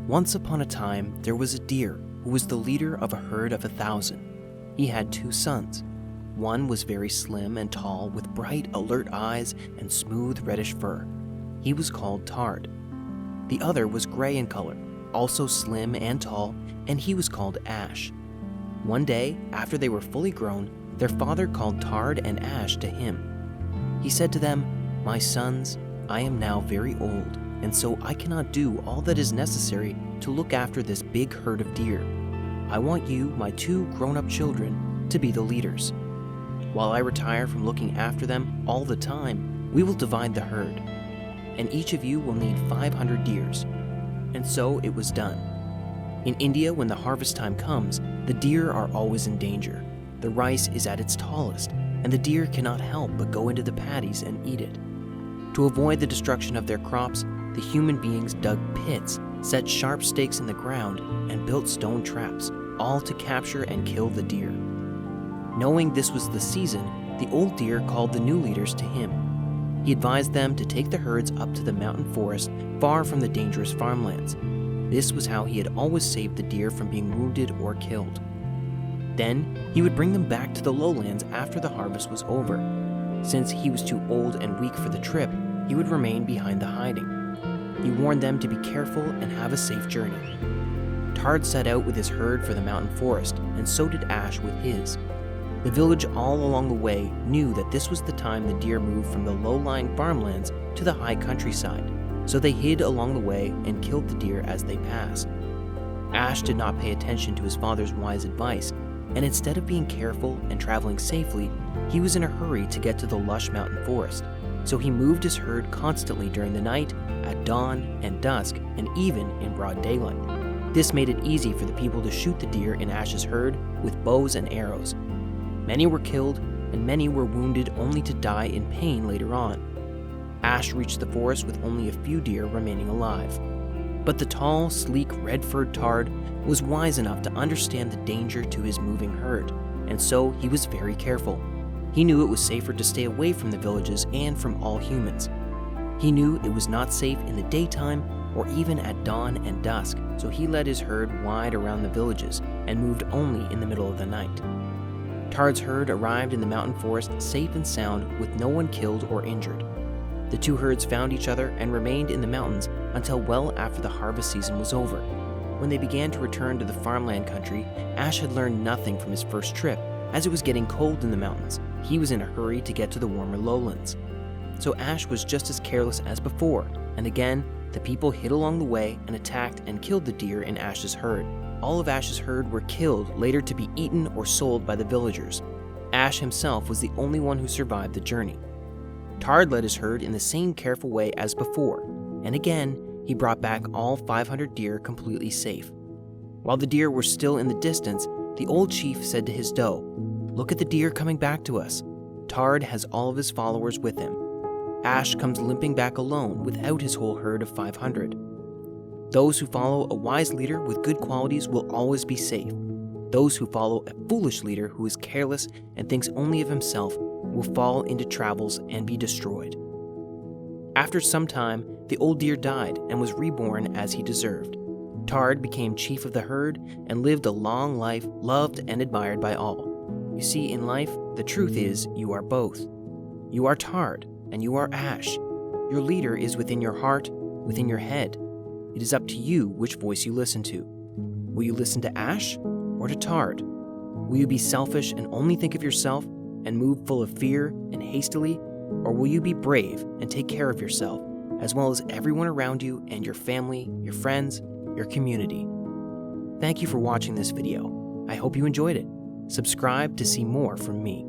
Once upon a time, there was a deer who was the leader of a herd of 1,000. He had 2 sons. One was very slim and tall with bright, alert eyes and smooth reddish fur. He was called Tard. The other was gray in color, also slim and tall, and he was called Ash. One day, after they were fully grown, their father called Tard and Ash to him. He said to them, "My sons, I am now very old, and so I cannot do all that is necessary to look after this big herd of deer. I want you, my 2 grown-up children, to be the leaders. While I retire from looking after them all the time, we will divide the herd, and each of you will need 500 deers." And so it was done. In India, when the harvest time comes, the deer are always in danger. The rice is at its tallest, and the deer cannot help but go into the paddies and eat it. To avoid the destruction of their crops, the human beings dug pits, set sharp stakes in the ground, and built stone traps, all to capture and kill the deer. Knowing this was the season, the old deer called the new leaders to him. He advised them to take the herds up to the mountain forest far from the dangerous farmlands. This was how he had always saved the deer from being wounded or killed. Then he would bring them back to the lowlands after the harvest was over. Since he was too old and weak for the trip, he would remain behind the hiding. He warned them to be careful and have a safe journey. Tard set out with his herd for the mountain forest, and so did Ash with his. The village all along the way knew that this was the time the deer moved from the low-lying farmlands to the high countryside, so they hid along the way and killed the deer as they passed. Ash did not pay attention to his father's wise advice, and instead of being careful and traveling safely, he was in a hurry to get to the lush mountain forest. So he moved his herd constantly during the night, at dawn and dusk, and even in broad daylight. This made it easy for the people to shoot the deer in Ash's herd with bows and arrows. Many were killed, and many were wounded only to die in pain later on. Ash reached the forest with only a few deer remaining alive. But the tall, sleek, red-furred Tard was wise enough to understand the danger to his moving herd, and so he was very careful. He knew it was safer to stay away from the villages and from all humans. He knew it was not safe in the daytime or even at dawn and dusk, so he led his herd wide around the villages and moved only in the middle of the night. Tard's herd arrived in the mountain forest safe and sound with no one killed or injured. The 2 herds found each other and remained in the mountains until well after the harvest season was over. When they began to return to the farmland country, Ash had learned nothing from his first trip, as it was getting cold in the mountains. He was in a hurry to get to the warmer lowlands. So Ash was just as careless as before, and again, the people hid along the way and attacked and killed the deer in Ash's herd. All of Ash's herd were killed, later to be eaten or sold by the villagers. Ash himself was the only one who survived the journey. Tard led his herd in the same careful way as before, and again, he brought back all 500 deer completely safe. While the deer were still in the distance, the old chief said to his doe, "Look at the deer coming back to us. Tard has all of his followers with him. Ash comes limping back alone without his whole herd of 500. Those who follow a wise leader with good qualities will always be safe. Those who follow a foolish leader who is careless and thinks only of himself will fall into troubles and be destroyed." After some time, the old deer died and was reborn as he deserved. Tard became chief of the herd and lived a long life, loved and admired by all. You see, in life, the truth is you are both. You are Tard and you are Ash. Your leader is within your heart, within your head. It is up to you which voice you listen to. Will you listen to Ash or to Tard? Will you be selfish and only think of yourself and move full of fear and hastily? Or will you be brave and take care of yourself, as well as everyone around you and your family, your friends, your community? Thank you for watching this video. I hope you enjoyed it. Subscribe to see more from me.